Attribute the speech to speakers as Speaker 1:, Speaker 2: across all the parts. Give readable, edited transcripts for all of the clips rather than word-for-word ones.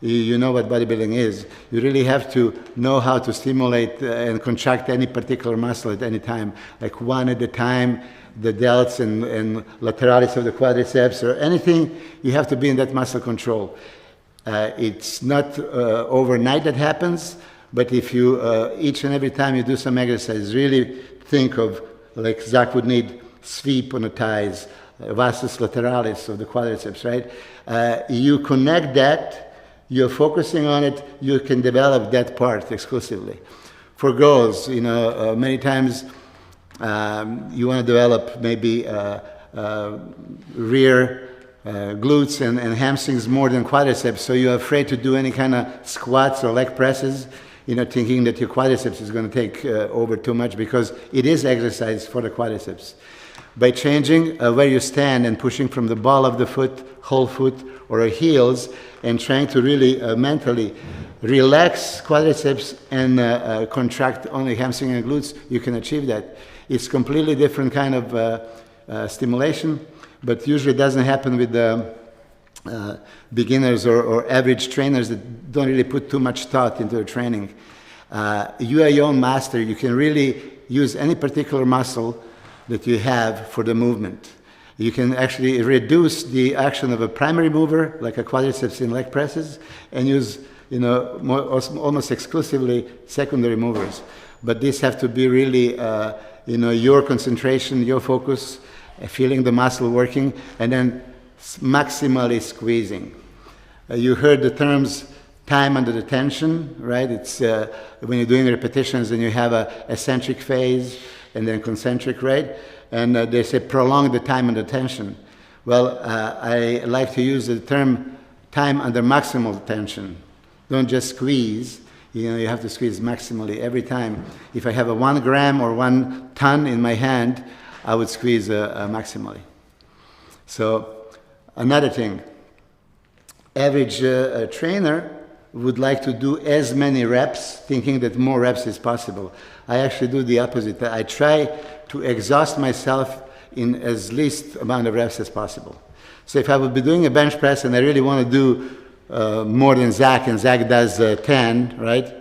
Speaker 1: you know what bodybuilding is. You really have to know how to stimulate and contract any particular muscle at any time, like one at a time, the delts and lateralis of the quadriceps or anything. You have to be in that muscle control. It's not overnight that happens, but if you, each and every time you do some exercise, really think of, like Zach would need sweep on the thighs, vastus lateralis of the quadriceps, right? You connect that, you're focusing on it, you can develop that part exclusively. For girls, you know, many times you want to develop maybe rear glutes and hamstrings more than quadriceps, so you're afraid to do any kind of squats or leg presses, you know, thinking that your quadriceps is going to take over too much, because it is exercise for the quadriceps. By changing where you stand and pushing from the ball of the foot, whole foot, or heels, and trying to really mentally relax quadriceps and contract only hamstring and glutes, you can achieve that. It's completely different kind of stimulation, but usually doesn't happen with the beginners or average trainers that don't really put too much thought into their training. You are your own master. You can really use any particular muscle that you have for the movement. You can actually reduce the action of a primary mover, like a quadriceps in leg presses, and use, you know, almost exclusively secondary movers. But these have to be really, you know, your concentration, your focus, feeling the muscle working, and then maximally squeezing. You heard the terms time under the tension, right? It's when you're doing repetitions and you have a eccentric phase and then concentric, right? And they say prolong the time under tension. Well, I like to use the term time under maximal tension. Don't just squeeze. You know, you have to squeeze maximally every time. If I have a 1 gram or 1 ton in my hand, I would squeeze maximally. So another thing, average trainer would like to do as many reps, thinking that more reps is possible. I actually do the opposite. I try to exhaust myself in as least amount of reps as possible. So if I would be doing a bench press and I really want to do more than Zach, and Zach does 10, right?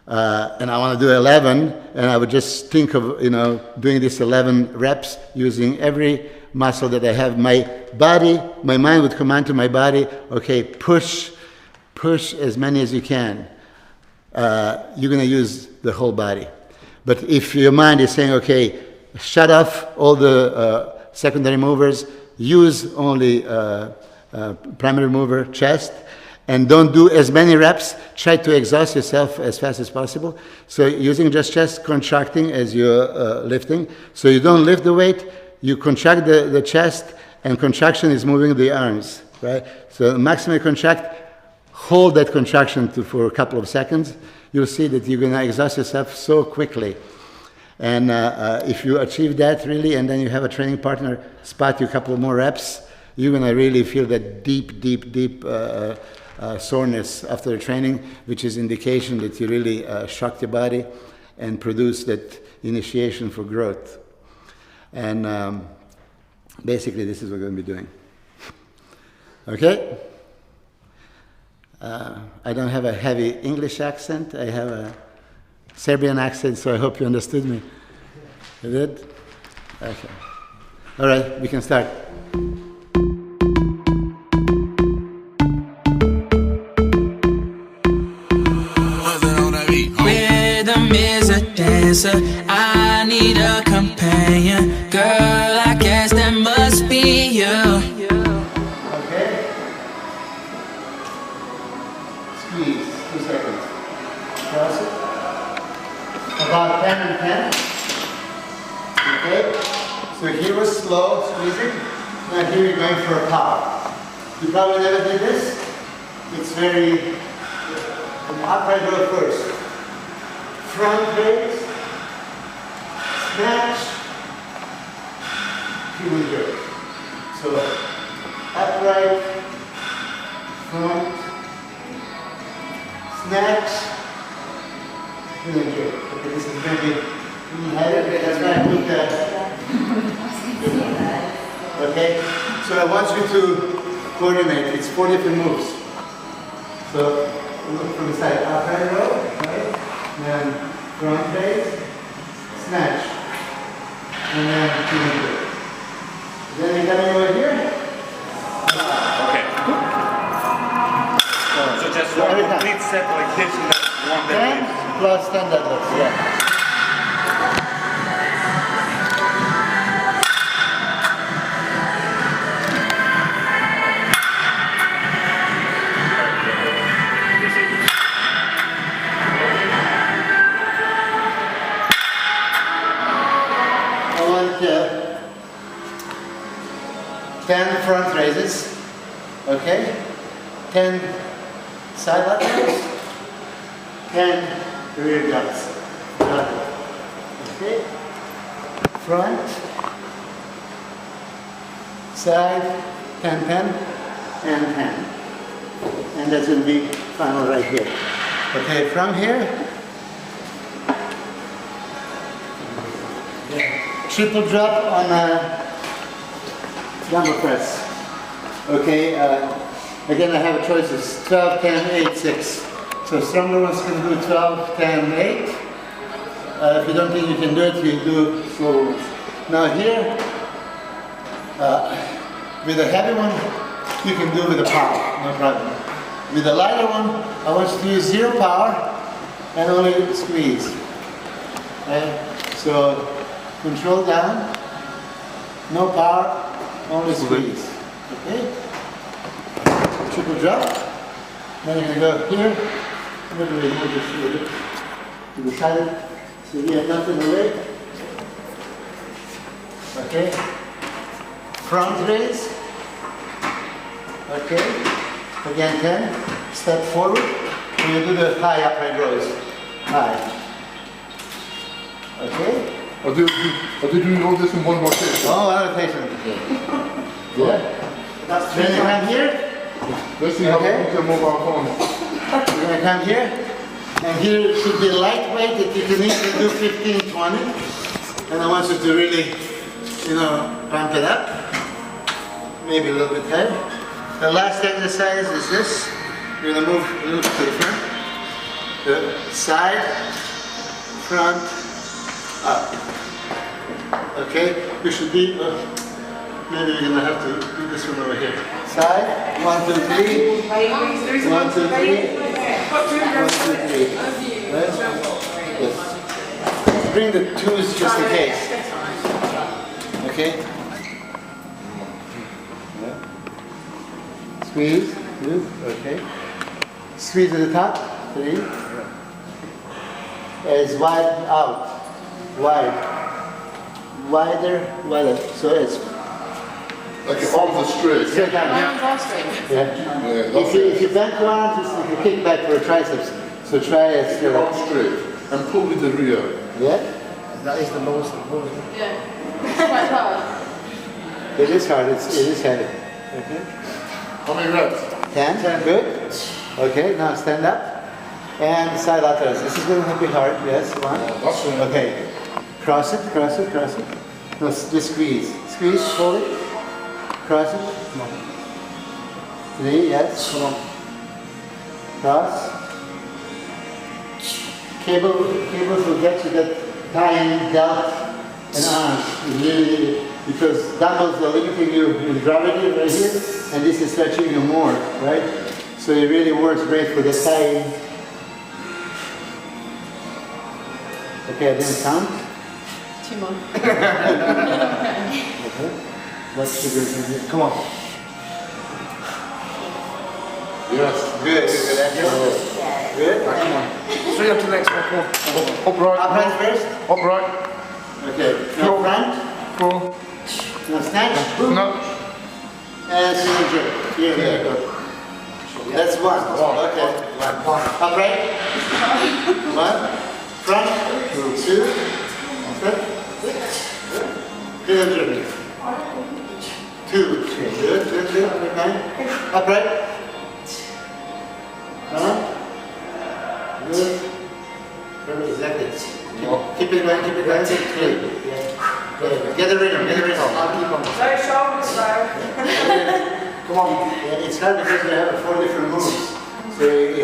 Speaker 1: And I want to do 11, and I would just think of, you know, doing these 11 reps using every muscle that I have. My body, my mind would command to my body, okay, push as many as you can. You're going to use the whole body. But if your mind is saying, okay, shut off all the secondary movers, use only primary mover, chest, and don't do as many reps, try to exhaust yourself as fast as possible. So using just chest, contracting as you're lifting. So you don't lift the weight, you contract the chest, and contraction is moving the arms, right? So maximally contract, hold that contraction for a couple of seconds. You'll see that you're going to exhaust yourself so quickly. And if you achieve that really, and then you have a training partner spot you a couple of more reps, you're going to really feel that deep soreness after the training, which is indication that you really shocked your body and produced that initiation for growth. And basically this is what we're going to be doing. Okay? I don't have a heavy English accent. I have a Serbian accent, so I hope you understood me. You did? Okay. All right, we can start.
Speaker 2: Rhythm is a dancer. I need a companion. Girl, I guess that must be you.
Speaker 1: Squeeze, 2 seconds. Cross it. About 10 and 10. Okay? So here was slow squeezing. Now here we're going for a power. You probably never did this. It's very upright row first. Front raise. Snatch. Heel jerk. So upright. Front. Snatch, really good. Okay, this is very heavy. That's why I put that. Okay, so I want you to coordinate. It's 4 different moves. So look from the side, upright row, right? Then front raise, snatch, and then 200. Then you're coming over here.
Speaker 3: Okay. So just one complete set like this and then one
Speaker 1: 10
Speaker 3: deadlift.
Speaker 1: plus 10 deadlifts, yeah. I want 10 front raises, okay? 10 side laterals, 10 rear guts. Okay? Front, side, 10, 10, and 10. And that's going to be final right here. Okay, from here, triple drop on a dumbbell press. Okay, again I have choices 12, 10, 8, 6. So stronger ones can do 12, 10, 8. If you don't think you can do it, you do slower ones. Now here, with a heavy one, you can do with a power, no problem. With a lighter one, I want you to use 0 power and only squeeze. Okay? So control down, no power, only squeeze. Okay? Triple drop. Then you're going to go here, literally move the shoulder to the side, so you have nothing in the way. Okay? Front raise. Okay? Again 10. Step forward. And you do the high upright rows. High. Okay?
Speaker 4: Are they doing all this in one rotation?
Speaker 1: Oh, another patient. Yeah. Then you come here.
Speaker 4: Let's see how
Speaker 1: Okay.
Speaker 4: we can move our phone.
Speaker 1: You're going to come here. And here it should be lightweight that you can easily do 15, 20. And I want you to really, pump it up. Maybe a little bit head. The last exercise is this. You're going to move a little bit to the front. The side, front, up. Okay? You should be, maybe you're going to have to do this one over here. Side, 1, 2, 3. 1, 2, 3. 1, 2, 3. Right? Yes. Bring the twos just in case. Okay? Yeah. Squeeze. Good. Okay. Squeeze at the top. 3. As wide out. Wide. Wider, wider. So it's
Speaker 4: Like your arms are straight.
Speaker 1: straight down.
Speaker 4: Yeah,
Speaker 1: If you bend your arms, it's like a kickback for a triceps. So try it
Speaker 4: your
Speaker 1: still.
Speaker 4: arms straight. And pull with the rear.
Speaker 1: Yeah?
Speaker 5: That is the lowest important.
Speaker 6: Yeah. It's quite hard.
Speaker 1: It is hard. It is heavy. Okay.
Speaker 4: How many reps?
Speaker 1: 10. Good. Okay, now stand up. And side laterals. This is going to be hard. Yes, 1.
Speaker 4: That's one.
Speaker 1: Okay. Cross it, cross it, cross it. No, just squeeze. Squeeze, hold it. Cross it.
Speaker 5: Come on.
Speaker 1: 3, yes.
Speaker 5: Come on.
Speaker 1: Cross. Cables will get you that tying delt and arms. Really, because dumbbells are limiting you with gravity right here, and this is stretching you more, right? So it really works great for the tying. Okay, I didn't count.
Speaker 6: 2 more.
Speaker 1: Okay. What should we do here? Come on.
Speaker 4: Yes.
Speaker 1: Good. Good.
Speaker 5: Come on. Straight up to the next one. Come on.
Speaker 4: Upright.
Speaker 1: Upright first.
Speaker 4: Upright.
Speaker 1: Okay. Now front.
Speaker 4: Go.
Speaker 1: Now snatch. Boom.
Speaker 4: No.
Speaker 1: And signature. Here we go. That's 1. Okay. Upright. 1. Front. 2. Front. Signature. 2. Good. Okay. Upright. Good. Exactly. Keep it going, keep it going. Good. Get the rhythm, get the rhythm.
Speaker 5: I'll keep on.
Speaker 6: Very shoulders though.
Speaker 1: Come on. Yeah, it's hard because we have 4 different moves. So So